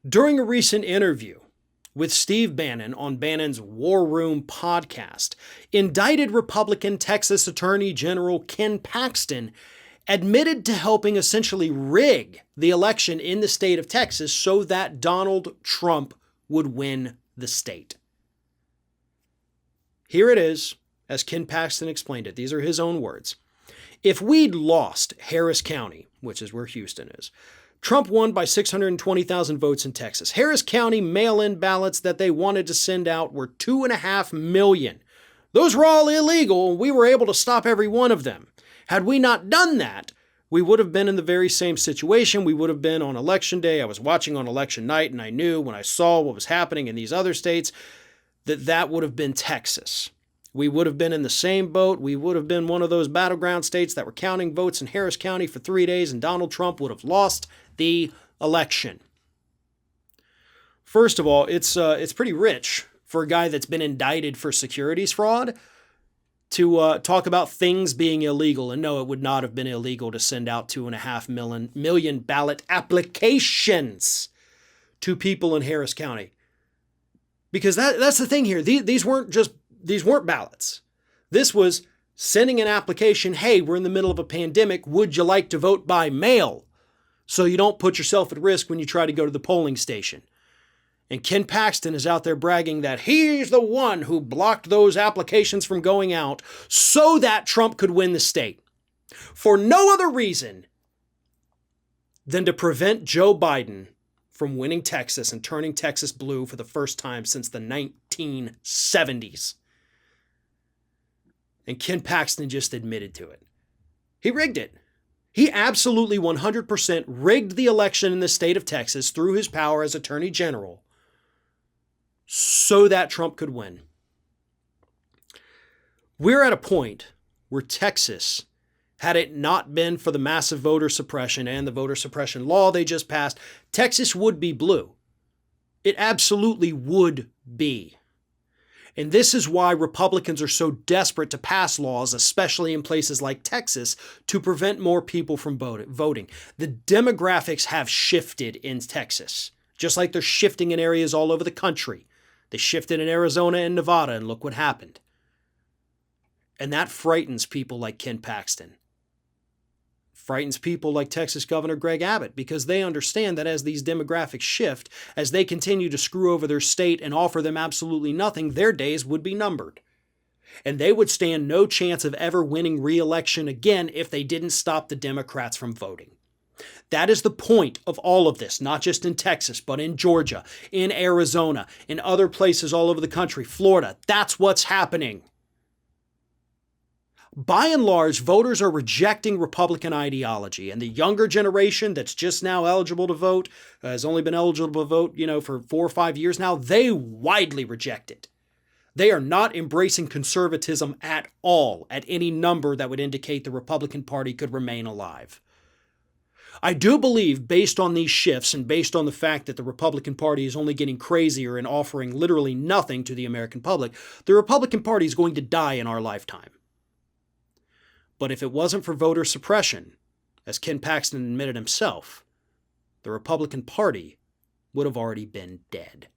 During a recent interview with Steve Bannon on Bannon's War Room podcast, indicted Republican Texas Attorney General Ken Paxton admitted to helping essentially rig the election in the state of Texas so that Donald Trump would win the state. Here it is, as Ken Paxton explained it. These are his own words. If we'd lost Harris County, which is where Houston is, Trump won by 620,000 votes in Texas. Harris County mail-in ballots that they wanted to send out were 2.5 million. Those were all illegal, and we were able to stop every one of them. Had we not done that, we would have been in the very same situation. We would have been on election day. I was watching on election night, and I knew when I saw what was happening in these other states that that would have been Texas. We would have been in the same boat. We would have been one of those battleground states that were counting votes in Harris County for 3 days, and Donald Trump would have lost the election. First of all, it's pretty rich for a guy that's been indicted for securities fraud to talk about things being illegal. And no, it would not have been illegal to send out 2.5 million ballot applications to people in Harris County. Because that's the thing here. These weren't ballots. This was sending an application. Hey, we're in the middle of a pandemic. Would you like to vote by mail? So you don't put yourself at risk when you try to go to the polling station. And Ken Paxton is out there bragging that he's the one who blocked those applications from going out so that Trump could win the state. For no other reason than to prevent Joe Biden from winning Texas and turning Texas blue for the first time since the 1970s. And Ken Paxton just admitted to it. He rigged it. He absolutely 100% rigged the election in the state of Texas through his power as Attorney General so that Trump could win. We're at a point where Texas, had it not been for the massive voter suppression and the voter suppression law they just passed, Texas would be blue. It absolutely would be. And this is why Republicans are so desperate to pass laws, especially in places like Texas, to prevent more people from voting. The demographics have shifted in Texas, just like they're shifting in areas all over the country. They shifted in Arizona and Nevada, and look what happened. And that frightens people like Ken Paxton. Frightens people like Texas Governor Greg Abbott, because they understand that as these demographics shift, as they continue to screw over their state and offer them absolutely nothing, their days would be numbered. And they would stand no chance of ever winning re-election again if they didn't stop the Democrats from voting. That is the point of all of this, not just in Texas, but in Georgia, in Arizona, in other places all over the country, Florida. That's what's happening. By and large, voters are rejecting Republican ideology, and the younger generation that's just now eligible to vote, has only been eligible to vote, for 4 or 5 years now, they widely reject it. They are not embracing conservatism at all, at any number that would indicate the Republican Party could remain alive. I do believe, based on these shifts and based on the fact that the Republican Party is only getting crazier and offering literally nothing to the American public, the Republican Party is going to die in our lifetime. But if it wasn't for voter suppression, as Ken Paxton admitted himself, the Republican Party would have already been dead.